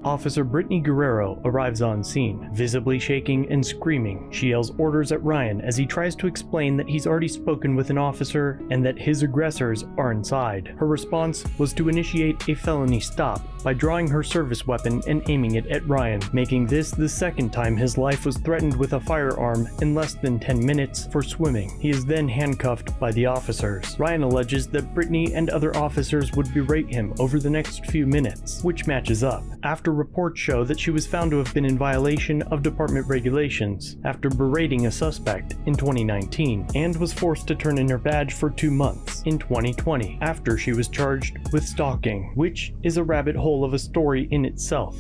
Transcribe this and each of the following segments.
Officer Bethany Guerriero arrives on scene, visibly shaking and screaming. She yells orders at Ryan as he tries to explain that he's already spoken with an officer and that his aggressors are inside. Her response was to initiate a felony stop by drawing her service weapon and aiming it at Ryan, making this the second time his life was threatened with a firearm in less than 10 minutes for swimming. He is then handcuffed by the officers. Ryan alleges that Bethany and other officers would berate him over the next few minutes, which matches up, after reports show that she was found to have been in violation of department regulations after berating a suspect in 2019, and was forced to turn in her badge for 2 months in 2020 after she was charged with stalking, which is a rabbit hole of a story in itself.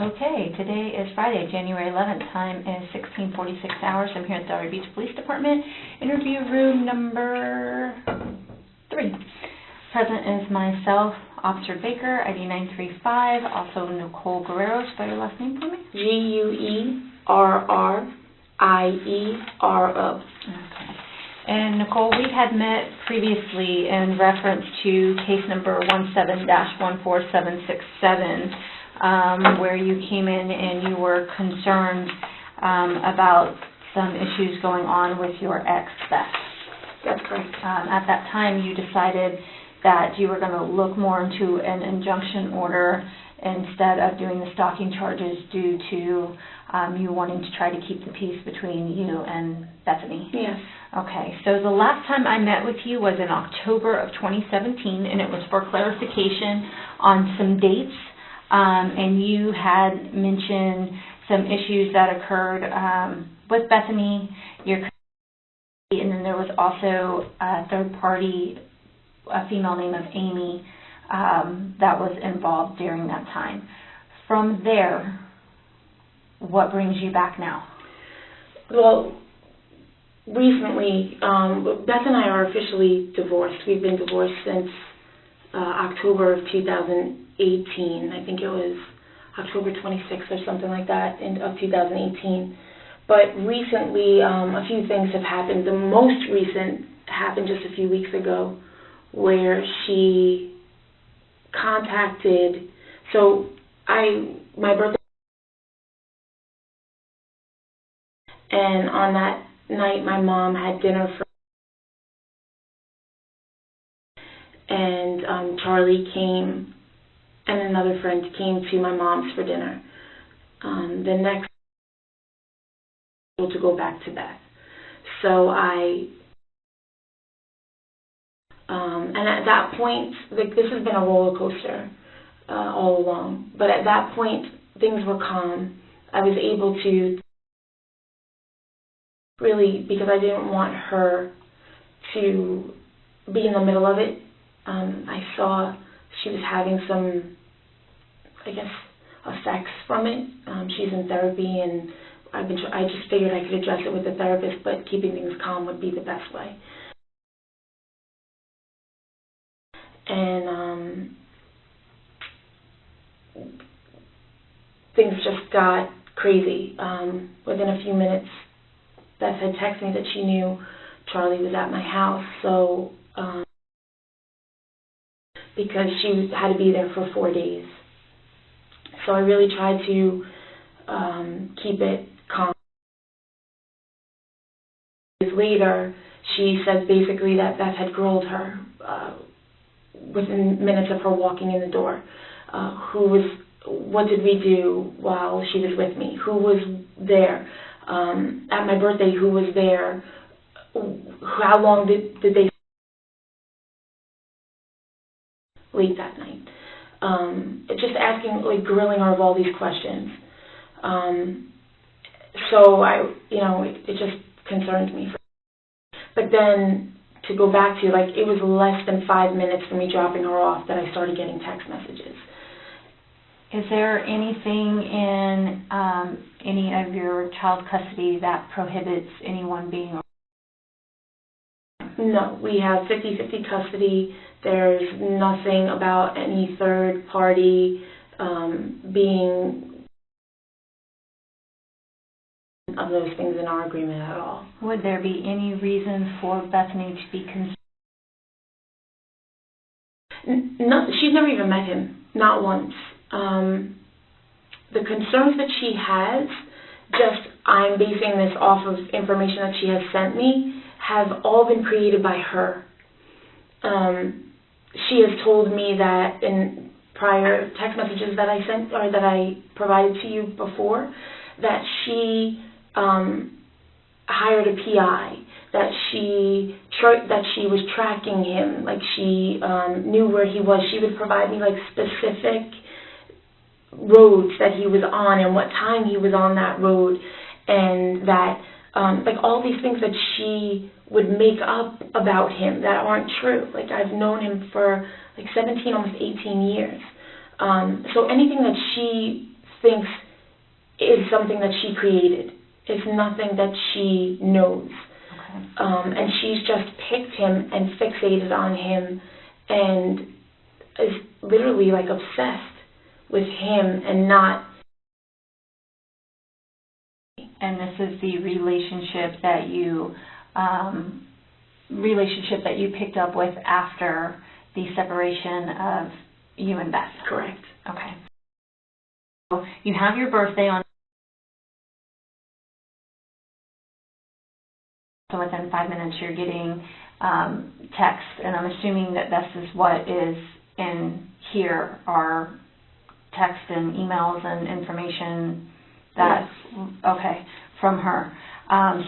Okay, today is Friday, January 11th. Time is 16:46 hours. I'm here at the Delray Beach Police Department, interview room number 3. Present is myself, Officer Baker, ID 935, also Nicole Guerriero. Spell your last name for me. Guerriero. Okay. And Nicole, we had met previously in reference to case number 17-14767. Where you came in and you were concerned about some issues going on with your ex, Beth. That's correct. At that time, you decided that you were going to look more into an injunction order instead of doing the stalking charges due to you wanting to try to keep the peace between you and Bethany. Yes. Okay, so the last time I met with you was in October of 2017, and it was for clarification on some dates. And you had mentioned some issues that occurred with Bethany, and then there was also a third party, a female named of Amy, that was involved during that time. From there, what brings you back now? Well, recently, Beth and I are officially divorced. We've been divorced since October of 2018. I think it was October 26th or something like that of 2018. But recently, a few things have happened. The most recent happened just a few weeks ago, where she contacted. So my birthday, and on that night, my mom had dinner for. And Charlie came, and another friend came to my mom's for dinner. The next to go back to Beth. So and at that point, this has been a roller coaster all along. But at that point, things were calm. I was able to really, because I didn't want her to be in the middle of it. I saw she was having some, I guess, effects from it. She's in therapy, and I just figured I could address it with a therapist, but keeping things calm would be the best way. And things just got crazy. Within a few minutes, Beth had texted me that she knew Charlie was at my house, so because she had to be there for 4 days. So I really tried to keep it calm. Days later, she said basically that Beth had grilled her within minutes of her walking in the door. What did we do while she was with me? Who was there? At my birthday, who was there? How long did they late that night? Just asking, grilling her of all these questions. So it just concerned me. But then to go back to, it was less than 5 minutes from me dropping her off that I started getting text messages. Is there anything in any of your child custody that prohibits anyone being No, we have 50-50 custody. There's nothing about any third party being of those things in our agreement at all. Would there be any reason for Bethany to be concerned? No, she's never even met him, not once. The concerns that she has, just I'm basing this off of information that she has sent me, have all been created by her. She has told me that in prior text messages that I sent or that I provided to you before, that she hired a PI, that she was tracking him, like she knew where he was. She would provide me like specific roads that he was on and what time he was on that road, and that like all these things that she would make up about him that aren't true. Like I've known him for like 17, almost 18 years. So anything that she thinks is something that she created. It's nothing that she knows. Okay. And she's just picked him and fixated on him and is literally like obsessed with him and not. And this is the relationship that you picked up with after the separation of you and Beth. Correct. Okay. So you have your birthday on. So within 5 minutes you're getting text, and I'm assuming that this is what is in here are text and emails and information that, yes. Okay, from her.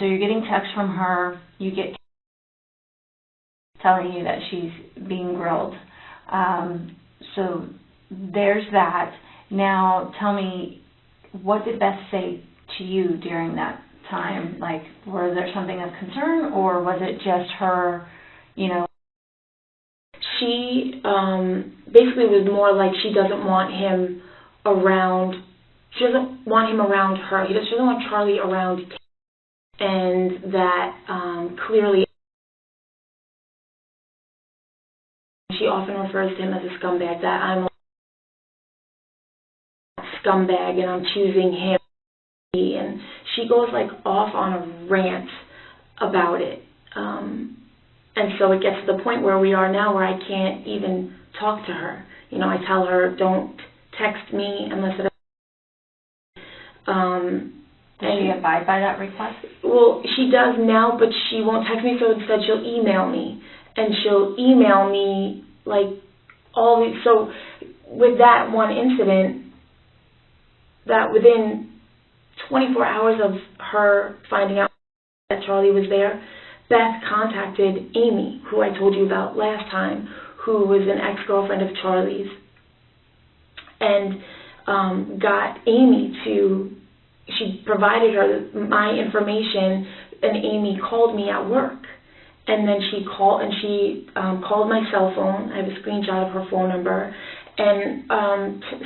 So you're getting text from her, you get telling you that she's being grilled. So there's that. Now tell me, what did Beth say to you during that time? Like, was there something of concern, or was it just her, you know? She basically was more like she doesn't want him around. She doesn't want him around her. She doesn't want Charlie around, and that clearly she often refers to him as a scumbag, that I'm a scumbag and I'm choosing him. And she goes like off on a rant about it. And so it gets to the point where we are now where I can't even talk to her. You know, I tell her, don't text me unless it... Does she abide by that request? Well, she does now, but she won't text me, so instead she'll email me. And she'll email me, like, all these... So with that one incident, that within 24 hours of her finding out that Charlie was there, Beth contacted Amy, who I told you about last time, who was an ex-girlfriend of Charlie's, and got Amy to... She provided her my information, and Amy called me at work. And then she called my cell phone. I have a screenshot of her phone number, and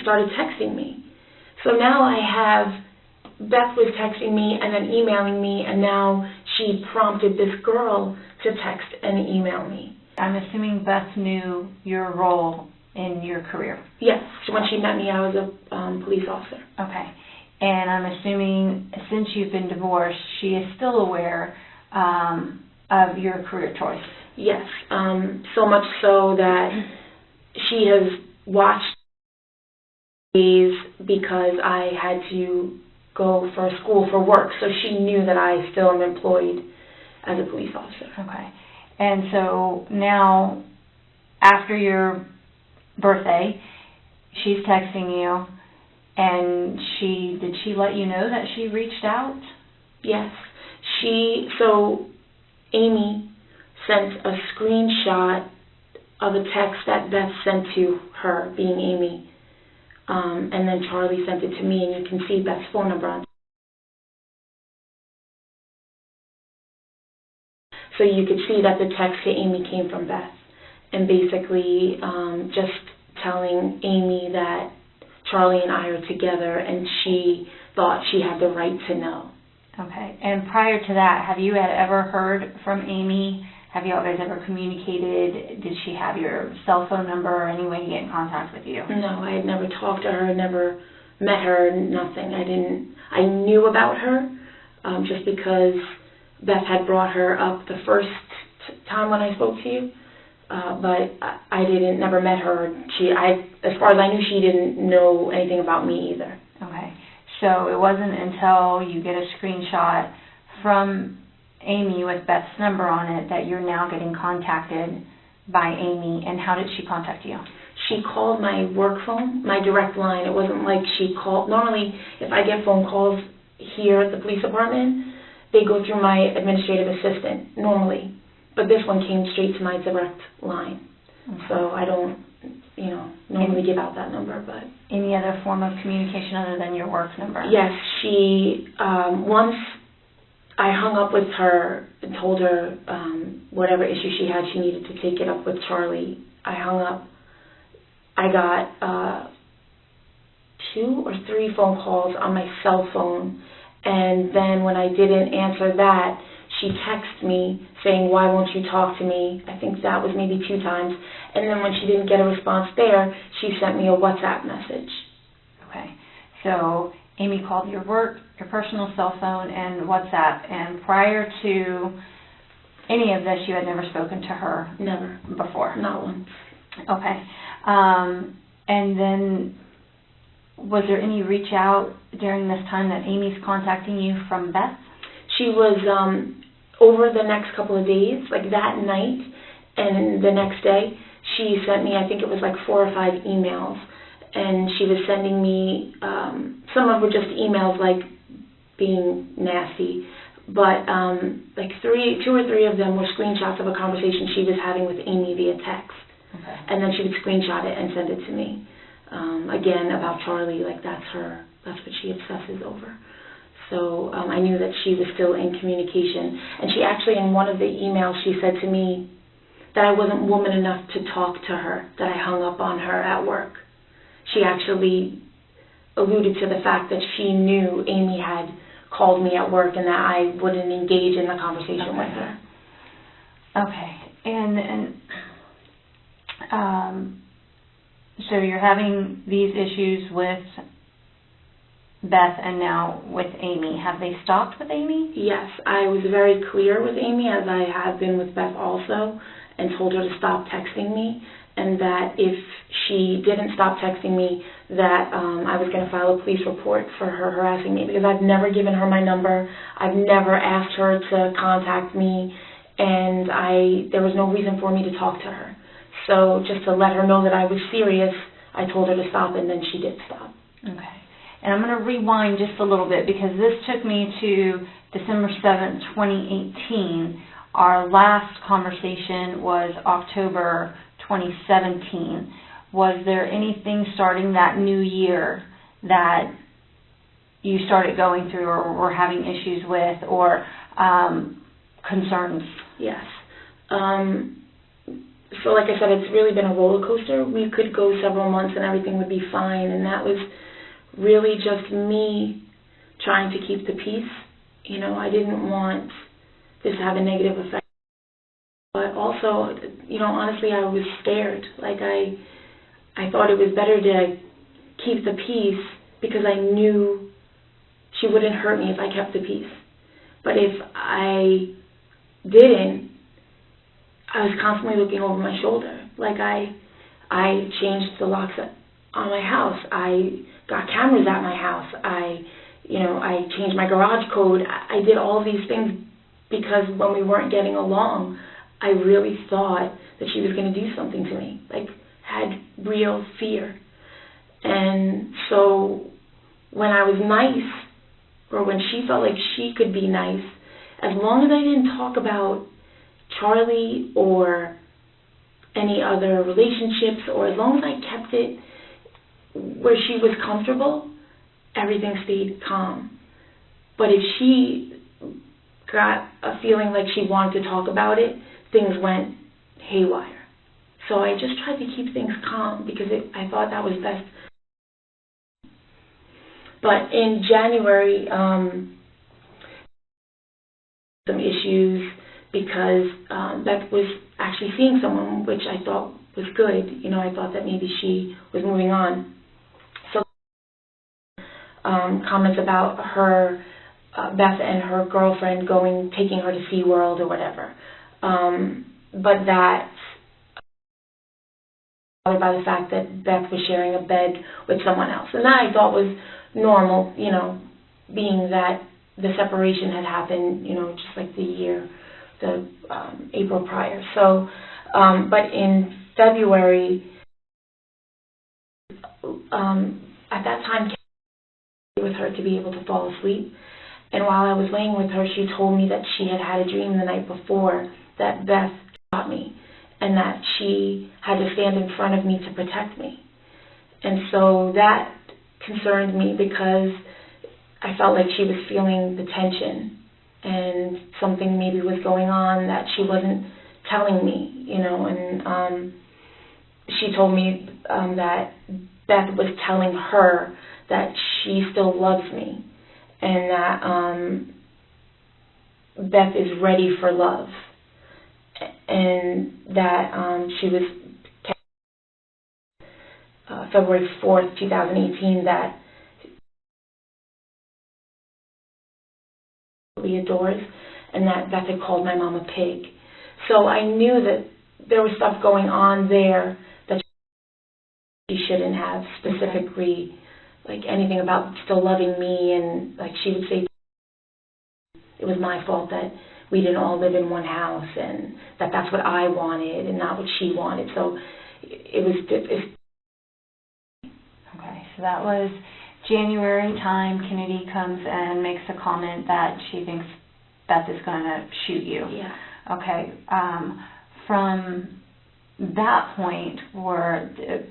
started texting me. So now I have... Beth was texting me and then emailing me, and now she prompted this girl to text and email me. I'm assuming Beth knew your role in your career. Yes. When she met me, I was a police officer. Okay. And I'm assuming since you've been divorced, she is still aware of your career choice. Yes. So much so that she has watched days because I had to go for school for work, so she knew that I still am employed as a police officer. Okay. And so now, after your birthday, she's texting you, and did she let you know that she reached out? Yes. So Amy sent a screenshot of a text that Beth sent to her, being Amy. And then Charlie sent it to me, and you can see Beth's phone number on. So you could see that the text to Amy came from Beth, and basically just telling Amy that Charlie and I are together, and she thought she had the right to know. Okay. And prior to that, have you ever heard from Amy Have you guys ever communicated? Did she have your cell phone number or any way to get in contact with you? No, I had never talked to her, never met her, nothing. I knew about her just because Beth had brought her up the first time when I spoke to you, but I never met her. As far as I knew, she didn't know anything about me either. Okay, so it wasn't until you get a screenshot from Amy with Beth's number on it that you're now getting contacted by Amy. And how did she contact you? She called my work phone, my direct line. It wasn't like she called. Normally, if I get phone calls here at the police department, they go through my administrative assistant, normally. But this one came straight to my direct line. Okay. So I don't, normally give out that number. But any other form of communication other than your work number? Yes, she, once I hung up with her and told her whatever issue she had, she needed to take it up with Charlie. I hung up. I got 2 or 3 phone calls on my cell phone, and then when I didn't answer that, she texted me saying, "Why won't you talk to me?" I think that was maybe 2 times. And then when she didn't get a response there, she sent me a WhatsApp message. Okay. So Amy called your work, your personal cell phone, and WhatsApp. And prior to any of this, you had never spoken to her? Never. Before? Not once. Okay. And then was there any reach out during this time that Amy's contacting you from Beth? She was over the next couple of days, like that night and the next day, she sent me, I think it was like 4 or 5 emails, and she was sending me, some of were just emails like being nasty, but like 2 or 3 of them were screenshots of a conversation she was having with Amy via text. Okay. And then she would screenshot it and send it to me. Again, about Charlie, like that's what she obsesses over. So I knew that she was still in communication. And she actually, in one of the emails, she said to me that I wasn't woman enough to talk to her, that I hung up on her at work. She actually alluded to the fact that she knew Amy had called me at work and that I wouldn't engage in the conversation with her. Okay. And so you're having these issues with Beth and now with Amy. Have they stopped with Amy? Yes, I was very clear with Amy, as I have been with Beth also, and told her to stop texting me, and that if she didn't stop texting me, that I was going to file a police report for her harassing me, because I've never given her my number. I've never asked her to contact me, and there was no reason for me to talk to her. So just to let her know that I was serious, I told her to stop, and then she did stop. Okay. And I'm going to rewind just a little bit, because this took me to December 7th, 2018. Our last conversation was October 2017. Was there anything starting that new year that you started going through or were having issues with, or concerns? Yes. So like I said, it's really been a roller coaster. We could go several months and everything would be fine, and that was really just me trying to keep the peace. I didn't want this to have a negative effect. But also, honestly, I was scared. Like, I thought it was better to keep the peace because I knew she wouldn't hurt me if I kept the peace. But if I didn't, I was constantly looking over my shoulder. Like, I changed the locks on my house. I got cameras at my house. I changed my garage code. I did all these things because when we weren't getting along, I really thought that she was going to do something to me. Like, had real fear. And so when I was nice, or when she felt like she could be nice, as long as I didn't talk about Charlie or any other relationships, or as long as I kept it where she was comfortable, everything stayed calm. But if she got a feeling like she wanted to talk about it, things went haywire. So I just tried to keep things calm because I thought that was best. But in January, some issues because Beth was actually seeing someone, which I thought was good. You know, I thought that maybe she was moving on. So comments about her, Beth and her girlfriend taking her to SeaWorld or whatever. But that, by the fact that Beth was sharing a bed with someone else. And that I thought was normal, you know, being that the separation had happened, you know, just like the April prior. So, but in February, at that time, with her to be able to fall asleep. And while I was laying with her, she told me that she had had a dream the night before that Beth shot me, and that she had to stand in front of me to protect me. And so that concerned me because I felt like she was feeling the tension and something maybe was going on that she wasn't telling me, you know. And she told me that Beth was telling her that she still loves me and that Beth is ready for love, and that she was February 4th, 2018, that he adores, and that Beth had called my mom a pig. So I knew that there was stuff going on there that she shouldn't have, specifically like anything about still loving me, and like she would say it was my fault that we didn't all live in one house, and that that's what I wanted and not what she wanted. So it was. Okay, so that was January time. Kennedy comes and makes a comment that she thinks Beth is going to shoot you. Yeah. Okay. From that point,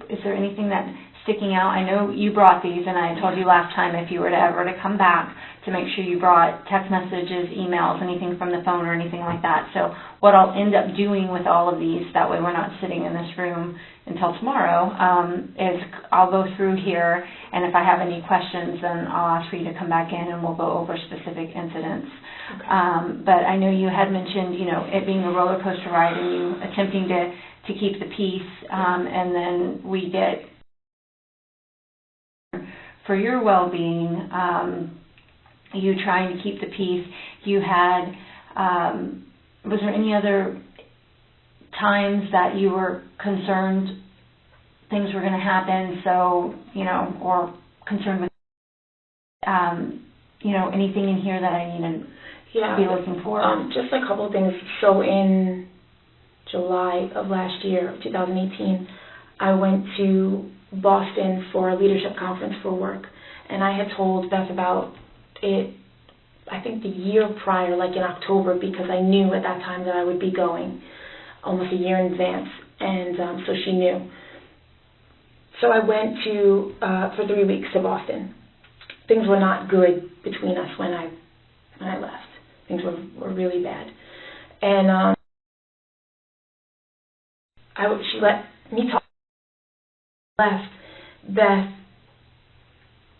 is there anything that's sticking out? I know you brought these, and I told you last time if you were to ever to come back to make sure you brought text messages, emails, anything from the phone or anything like that. So what I'll end up doing with all of these, that way we're not sitting in this room until tomorrow, is I'll go through here, and if I have any questions, then I'll ask for you to come back in and we'll go over specific incidents. Okay. But I know you had mentioned, you know, it being a roller coaster ride and you attempting to keep the peace, and then we get, for your well-being, you trying to keep the peace. You had, was there any other times that you were concerned things were going to happen, so, you know, or concerned with, you know, anything in here that I need to be looking for? Just a couple of things. So in July of last year, 2018, I went to Boston for a leadership conference for work, and I had told Beth about it, I think the year prior, like in October, because I knew at that time that I would be going almost a year in advance, and so she knew. So I went to for 3 weeks to Boston. Things were not good between us when I left. Things were really bad, and she let me talk. Left Beth.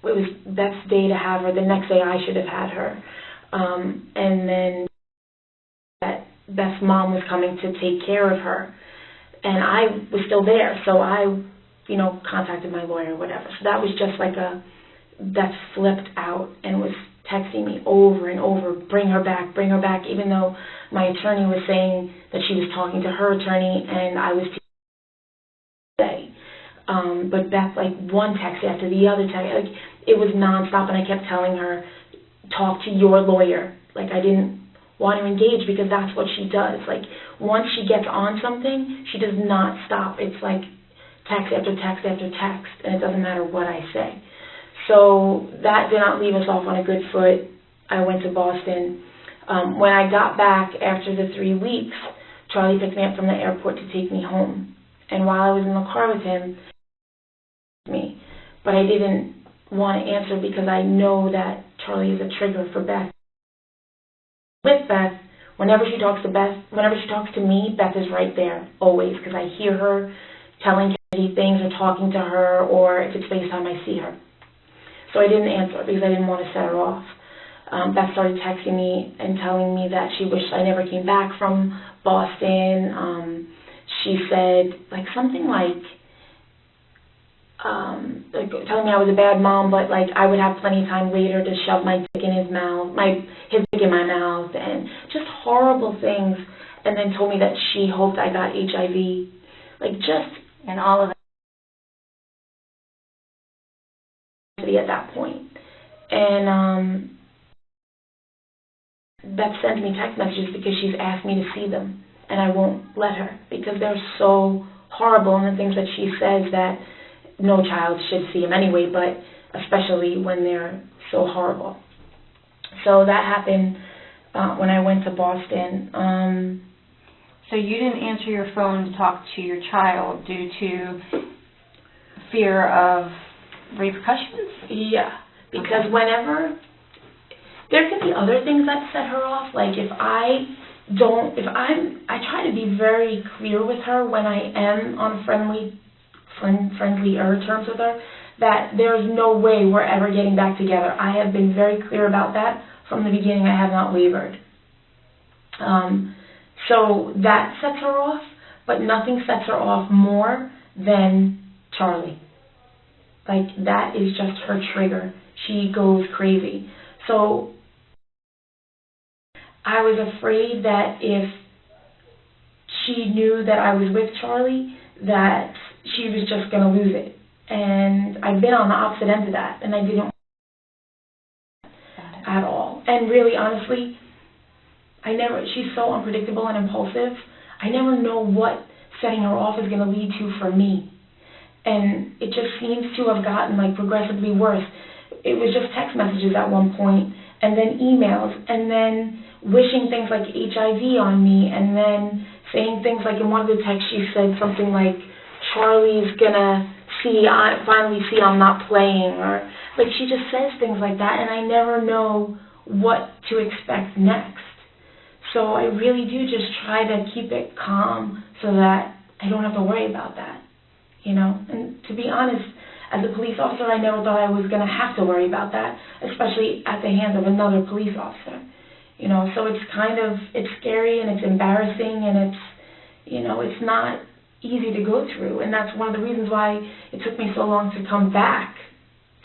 It was Beth's day to have her. The next day I should have had her, and then Beth's mom was coming to take care of her, and I was still there. So I, you know, contacted my lawyer or whatever. So that was just like Beth flipped out and was texting me over and over, bring her back, even though my attorney was saying that she was talking to her attorney and I was today. But Beth, like one text after the other text, like it was nonstop, and I kept telling her, talk to your lawyer. Like I didn't want to engage because that's what she does. Like once she gets on something, she does not stop. It's like text after text after text, and it doesn't matter what I say. So that did not leave us off on a good foot. I went to Boston. When I got back after the 3 weeks, Charlie picked me up from the airport to take me home. And while I was in the car with him, me, but I didn't want to answer because I know that Charlie is a trigger for Beth. With Beth, whenever she talks to me, Beth is right there, always, because I hear her telling Kennedy things or talking to her, or if it's FaceTime, I see her. So I didn't answer because I didn't want to set her off. Beth started texting me and telling me that she wished I never came back from Boston. She said something like telling me I was a bad mom, but I would have plenty of time later to shove my dick in his mouth, his dick in my mouth, and just horrible things. And then told me that she hoped I got HIV, and all of it at that point. And Beth sends me text messages because she's asked me to see them, and I won't let her because they're so horrible, and the things that she says that no child should see them anyway, but especially when they're so horrible. So that happened when I went to Boston. So you didn't answer your phone to talk to your child due to fear of repercussions? Yeah, because whenever there can be other things that set her off, I try to be very clear with her when I am on friendlier terms with her, that there's no way we're ever getting back together. I have been very clear about that from the beginning. I have not wavered. So that sets her off, but nothing sets her off more than Charlie. That is just her trigger. She goes crazy. So I was afraid that if she knew that I was with Charlie, that she was just going to lose it. And I've been on the opposite end of that, and I didn't want at all. And really, honestly, she's so unpredictable and impulsive. I never know what setting her off is going to lead to for me. And it just seems to have gotten progressively worse. It was just text messages at one point, and then emails, and then wishing things like HIV on me, and then saying things in one of the texts she said something like, Charlie's gonna finally see I'm not playing, or she just says things like that, and I never know what to expect next. So I really do just try to keep it calm so that I don't have to worry about that, And to be honest, as a police officer, I never thought I was going to have to worry about that, especially at the hands of another police officer, So it's scary and it's embarrassing and it's not easy to go through. And that's one of the reasons why it took me so long to come back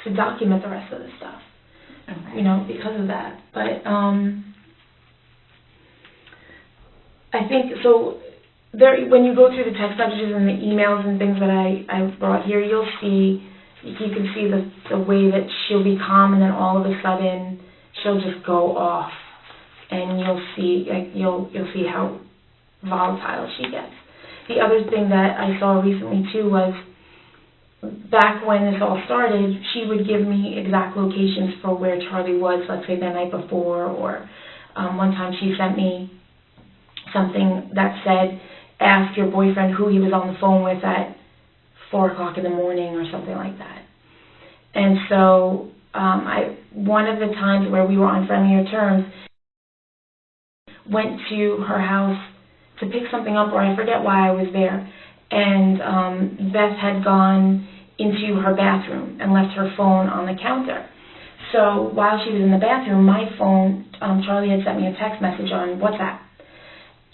to document the rest of the stuff, because of that. But I think, so when you go through the text messages and the emails and things that I brought here, you can see the way that she'll be calm, and then all of a sudden she'll just go off, and you'll see how volatile she gets. The other thing that I saw recently too was back when this all started, she would give me exact locations for where Charlie was, let's say the night before, or one time she sent me something that said, ask your boyfriend who he was on the phone with at 4 o'clock in the morning or something like that. And so one of the times where we were on friendlier terms, went to her house to pick something up, or I forget why I was there, and Beth had gone into her bathroom and left her phone on the counter. So while she was in the bathroom, my phone, Charlie had sent me a text message on WhatsApp.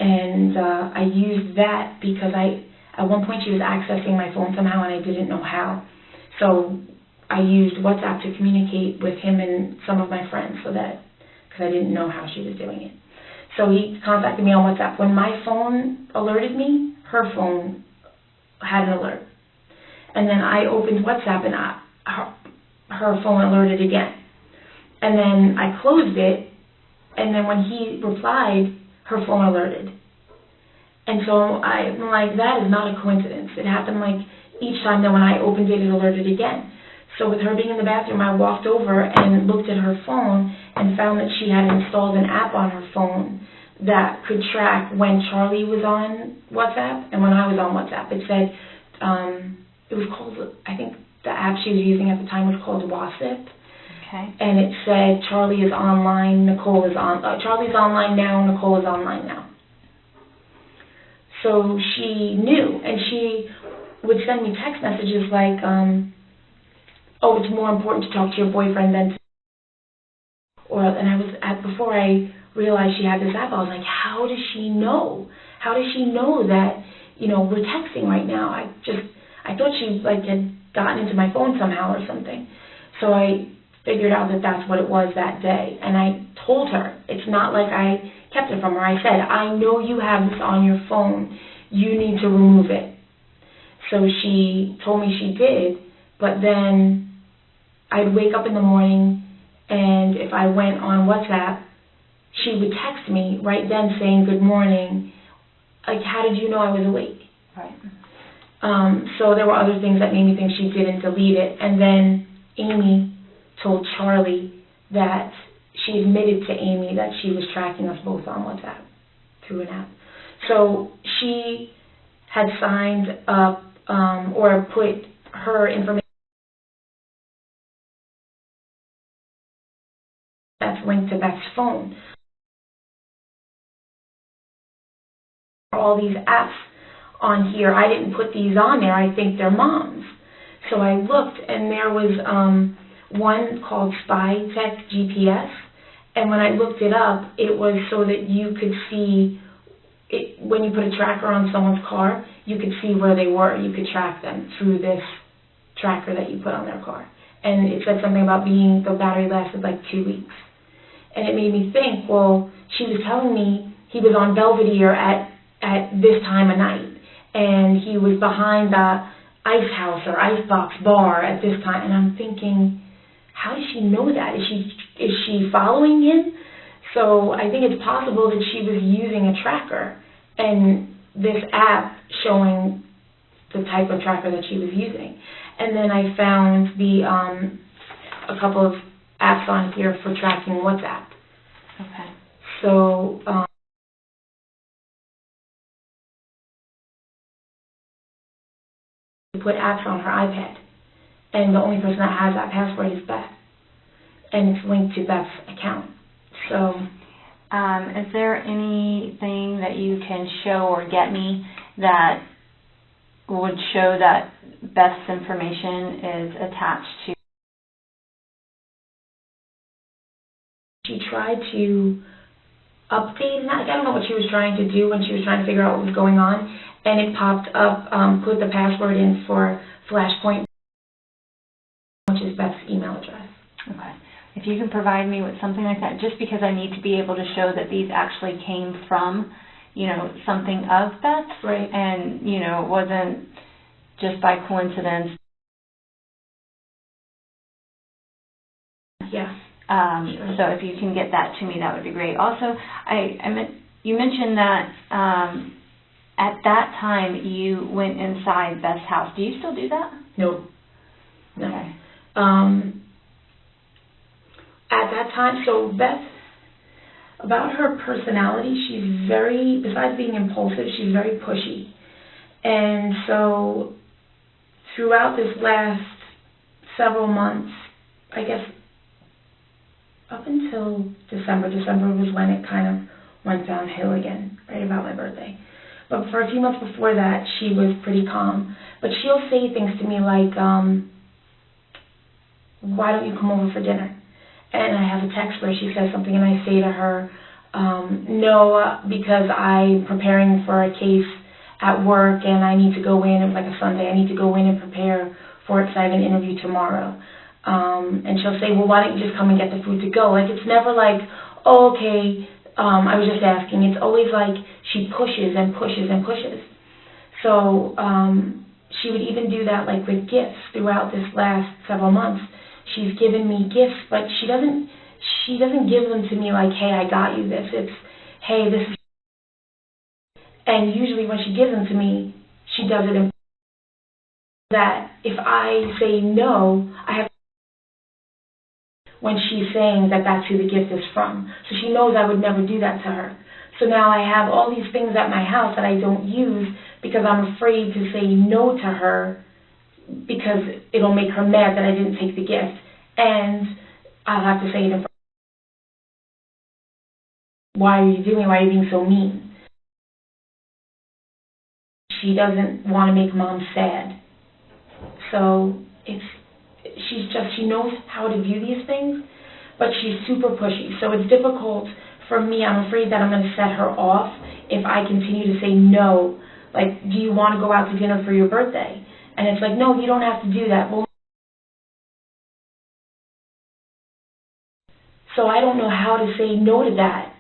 And I used that because at one point she was accessing my phone somehow and I didn't know how. So I used WhatsApp to communicate with him and some of my friends because I didn't know how she was doing it. So he contacted me on WhatsApp. When my phone alerted me, her phone had an alert. And then I opened WhatsApp and her phone alerted again. And then I closed it, and then when he replied, her phone alerted. And so I'm like, that is not a coincidence. It happened each time that when I opened it, it alerted again. So with her being in the bathroom, I walked over and looked at her phone and found that she had installed an app on her phone that could track when Charlie was on WhatsApp and when I was on WhatsApp. It said, it was called, I think the app she was using at the time was called WASIP. Okay. And it said, Charlie is online, Charlie's online now, Nicole is online now. So she knew, and she would send me text messages like, oh, it's more important to talk to your boyfriend than to, and I was before I realized she had this app, I was like, how does she know? How does she know that, we're texting right now? I thought she had gotten into my phone somehow or something. So I figured out that that's what it was that day. And I told her, it's not like I kept it from her. I said, I know you have this on your phone. You need to remove it. So she told me she did, but then I'd wake up in the morning, and if I went on WhatsApp, she would text me right then saying, good morning. Like, how did you know I was awake? Right. So there were other things that made me think she didn't delete it. And then Amy told Charlie that she admitted to Amy that she was tracking us both on WhatsApp through an app. So she had signed up or put her information that's linked to Beth's phone. All these apps on here, I didn't put these on there. I think they're mom's. So I looked, and there was one called Spy Tech GPS. And when I looked it up, it was so that you could see it, when you put a tracker on someone's car, you could see where they were. You could track them through this tracker that you put on their car. And it said something about the battery lasted like 2 weeks. And it made me think, well, she was telling me he was on Belvedere at this time of night, and he was behind the ice house or icebox bar at this time. And I'm thinking, how does she know that? Is she following him? So I think it's possible that she was using a tracker, and this app showing the type of tracker that she was using. And then I found a couple of apps on here for tracking WhatsApp. Okay. So put apps on her iPad, and the only person that has that password is Beth, and it's linked to Beth's account. So is there anything that you can show or get me that would show that Beth's information is attached to? She tried to update, I don't know what she was trying to do when she was trying to figure out what was going on, and it popped up, put the password in for Flashpoint, which is Beth's email address. Okay. If you can provide me with something like that, just because I need to be able to show that these actually came from, something of Beth's, right? And, it wasn't just by coincidence. Yeah. Sure. So if you can get that to me, that would be great. Also, you mentioned that at that time you went inside Beth's house. Do you still do that? No. Okay. At that time, so Beth, about her personality, she's very, besides being impulsive, she's very pushy. And so throughout this last several months, I guess up until December was when it kind of went downhill again, right about my birthday. But for a few months before that, she was pretty calm. But she'll say things to me like, why don't you come over for dinner? And I have a text where she says something, and I say to her, no, because I'm preparing for a case at work, and I need to go in, it was like a Sunday, I need to go in and prepare for it because I have an interview tomorrow. And she'll say, well, why don't you just come and get the food to go? Like, it's never like, oh, okay, I was just asking. It's always like she pushes and pushes and pushes. So she would even do that like with gifts throughout this last several months. She's given me gifts, but she doesn't give them to me like, hey, I got you this. It's, hey, this is. And usually when she gives them to me, she does it in that if I say no, I have when she's saying that that's who the gift is from. So she knows I would never do that to her. So now I have all these things at my house that I don't use because I'm afraid to say no to her because it'll make her mad that I didn't take the gift. And I'll have to say it in front. Why are you doing? Why are you being so mean? She doesn't want to make mom sad. So she knows how to view these things, but she's super pushy. So it's difficult for me. I'm afraid that I'm going to set her off if I continue to say no. Like, do you want to go out to dinner for your birthday? And it's like, no, you don't have to do that. Well, so I don't know how to say no to that.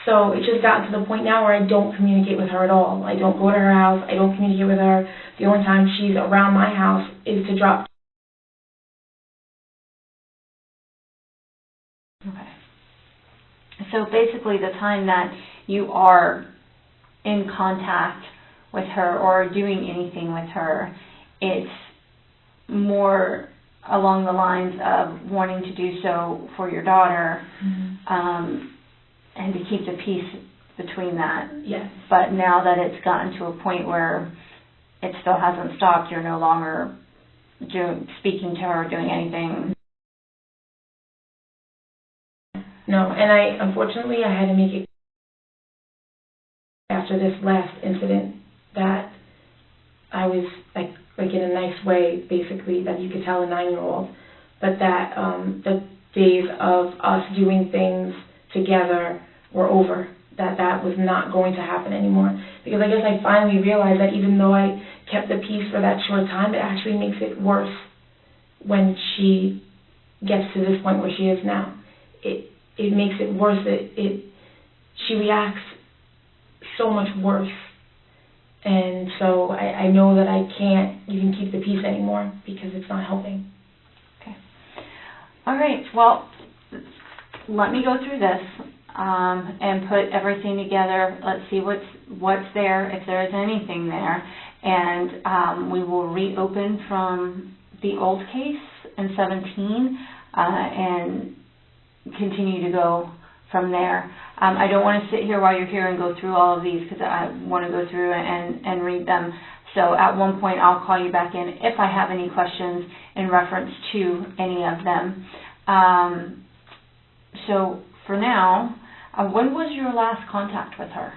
So it just got to the point now where I don't communicate with her at all. I don't go to her house. I don't communicate with her. The only time she's around my house is to drop. Okay. So basically the time that you are in contact with her or doing anything with her, it's more along the lines of wanting to do so for your daughter, and to keep the peace between that. Yes. But now that it's gotten to a point where it still hasn't stopped, you're no longer speaking to her or doing anything. No, and unfortunately I had to make it after this last incident that I was like in a nice way, basically, that you could tell a 9-year-old, but that the days of us doing things together were over, that was not going to happen anymore. Because I guess I finally realized that even though I kept the peace for that short time, it actually makes it worse when she gets to this point where she is now. It makes it worse. She reacts so much worse. And so I know that I can't even keep the peace anymore because it's not helping. Okay. All right. Well, let me go through this and put everything together. Let's see what's there, if there is anything there, and we will reopen from the old case in 17 and continue to go from there. I don't want to sit here while you're here and go through all of these because I want to go through and read them. So at one point I'll call you back in if I have any questions in reference to any of them. So for now, when was your last contact with her?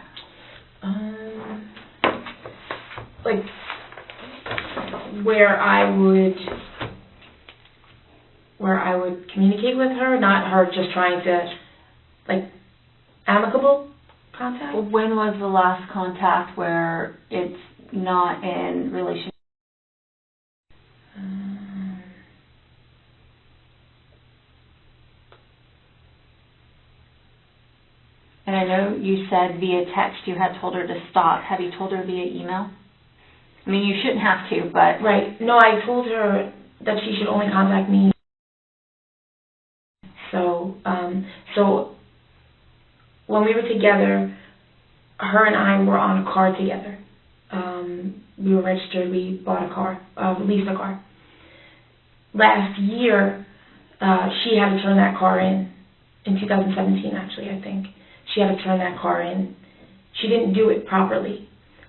Like where I would communicate with her, not her just trying to, like, amicable contact. When was the last contact where it's not in relation? And I know you said via text you had told her to stop. Have you told her via email? I mean, you shouldn't have to, but... Right. No, I told her that she should only contact me. So when we were together, her and I were on a car together. We were registered, we bought a car, leased a car. Last year, she had to turn that car in 2017 actually, I think. She had to turn that car in. She didn't do it properly.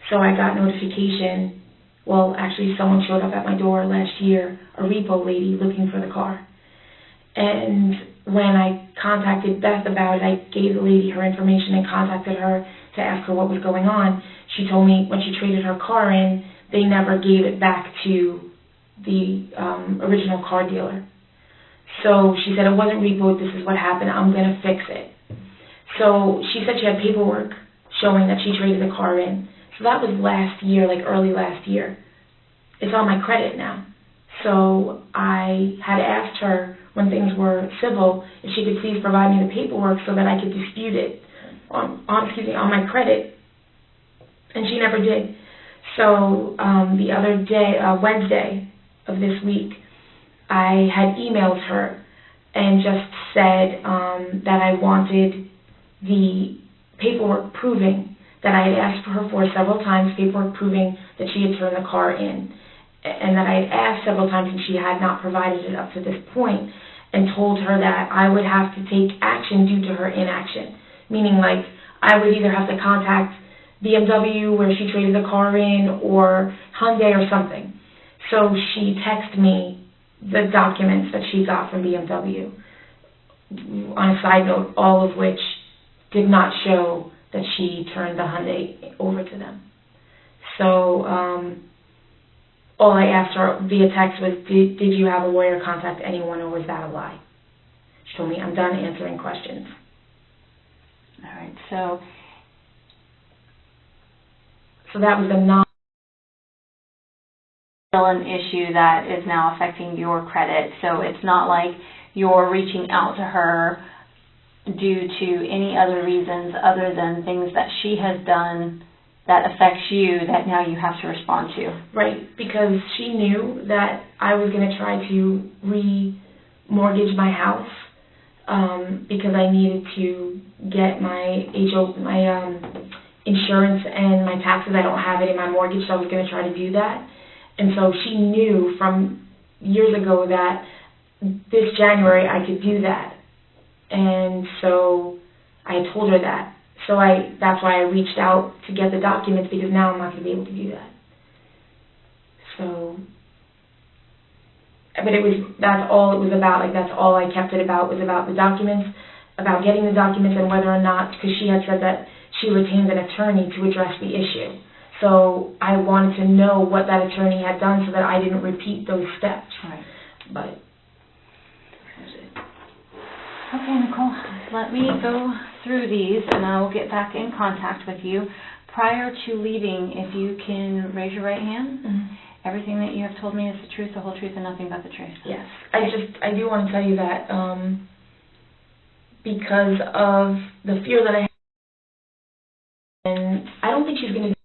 So I got notification, well, actually someone showed up at my door last year, a repo lady looking for the car. And when I contacted Beth about it, I gave the lady her information and contacted her to ask her what was going on. She told me when she traded her car in, they never gave it back to the original car dealer. So she said, it wasn't repoed, this is what happened, I'm going to fix it. So she said she had paperwork showing that she traded the car in. So that was last year, like early last year. It's on my credit now. So I had asked her when things were civil if she could please provide me the paperwork so that I could dispute it on my credit, and she never did. So the other day, Wednesday of this week, I had emailed her and just said that I wanted the paperwork proving that I had asked her for several times, paperwork proving that she had turned the car in, and that I had asked several times and she had not provided it up to this point, and told her that I would have to take action due to her inaction, meaning like I would either have to contact BMW where she traded the car in or Hyundai or something. So she texted me the documents that she got from BMW. On a side note, all of which did not show that she turned the Hyundai over to them. So all I asked her via text was, did you have a lawyer contact anyone, or was that a lie? She told me, I'm done answering questions. All right, so that was an issue that is now affecting your credit. So it's not like you're reaching out to her due to any other reasons other than things that she has done that affects you that now you have to respond to. Right, because she knew that I was going to try to re-mortgage my house because I needed to get my insurance and my taxes. I don't have it in my mortgage, so I was going to try to do that. And so she knew from years ago that this January I could do that. And so I told her that. So that's why I reached out to get the documents, because now I'm not going to be able to do that. So, but that's all it was about. Like, that's all I kept it about, was about the documents, about getting the documents, and whether or not, because she had said that she retained an attorney to address the issue. So I wanted to know what that attorney had done so that I didn't repeat those steps. Right. But okay, Nicole, let me go through these and I will get back in contact with you. Prior to leaving, if you can raise your right hand. Mm-hmm. Everything that you have told me is the truth, the whole truth, and nothing but the truth. Yes. I do want to tell you that because of the fear that I have, and I don't think she's going to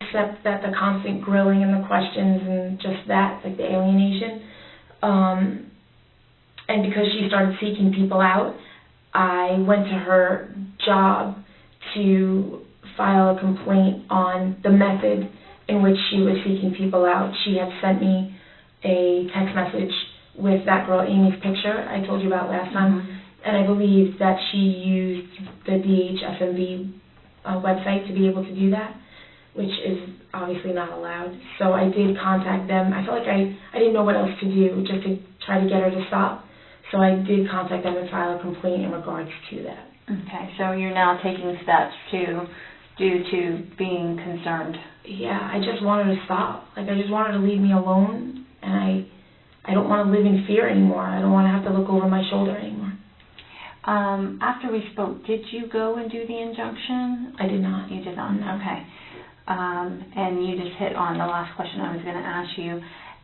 accept that the constant grilling and the questions and just that, like the alienation. And because she started seeking people out, I went to her job to file a complaint on the method in which she was seeking people out. She had sent me a text message with that girl Amy's picture I told you about last time, and I believe that she used the DHSMV website to be able to do that, which is obviously not allowed. So I did contact them. I felt like I didn't know what else to do just to try to get her to stop. So I did contact them and file a complaint in regards to that. Okay, so you're now taking steps due to being concerned. Yeah, I just want her to stop. Like, I just want her to leave me alone, and I don't want to live in fear anymore. I don't want to have to look over my shoulder anymore. After we spoke, did you go and do the injunction? I did not. You did not? Okay. And you just hit on the last question I was going to ask you.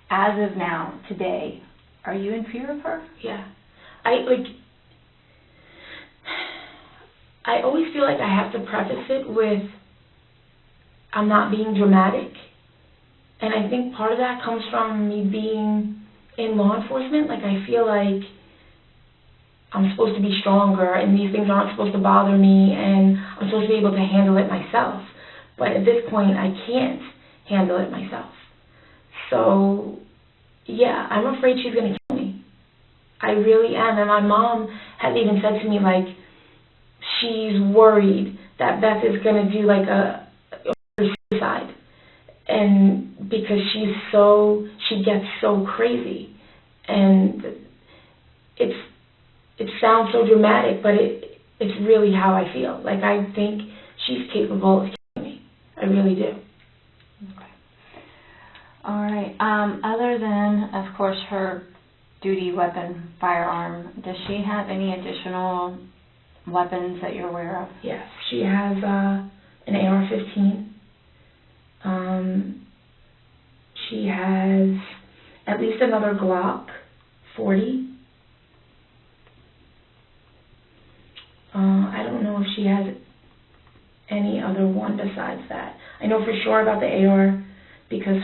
As of now, today, are you in fear of her? Yeah. I always feel like I have to preface it with, I'm not being dramatic. And I think part of that comes from me being in law enforcement. Like, I feel like I'm supposed to be stronger and these things aren't supposed to bother me and I'm supposed to be able to handle it myself. But at this point, I can't handle it myself. So, yeah, I'm afraid she's going to kill me. I really am. And my mom has even said to me, like, she's worried that Beth is going to do, like, a suicide. And because she gets so crazy. And it sounds so dramatic, but it's really how I feel. Like, I think she's capable of killing me. I really do. Okay. All right. Other than, of course, her duty weapon, firearm, does she have any additional weapons that you're aware of? Yes. She has an AR-15. She has at least another Glock 40. I don't know if she has any other one besides that. I know for sure about the AR because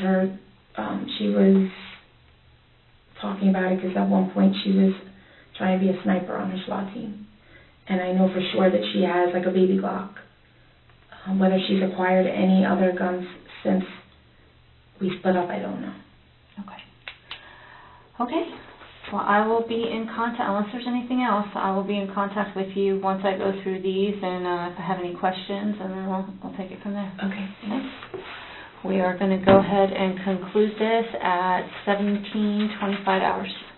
she was talking about it because at one point she was trying to be a sniper on her SWAT team. And I know for sure that she has like a baby Glock. Whether she's acquired any other guns since we split up, I don't know. Okay. Okay. Well, I will be in contact, unless there's anything else, I will be in contact with you once I go through these and if I have any questions, and then we'll take it from there. Okay. Thanks. We are going to go ahead and conclude this at 17:25 hours.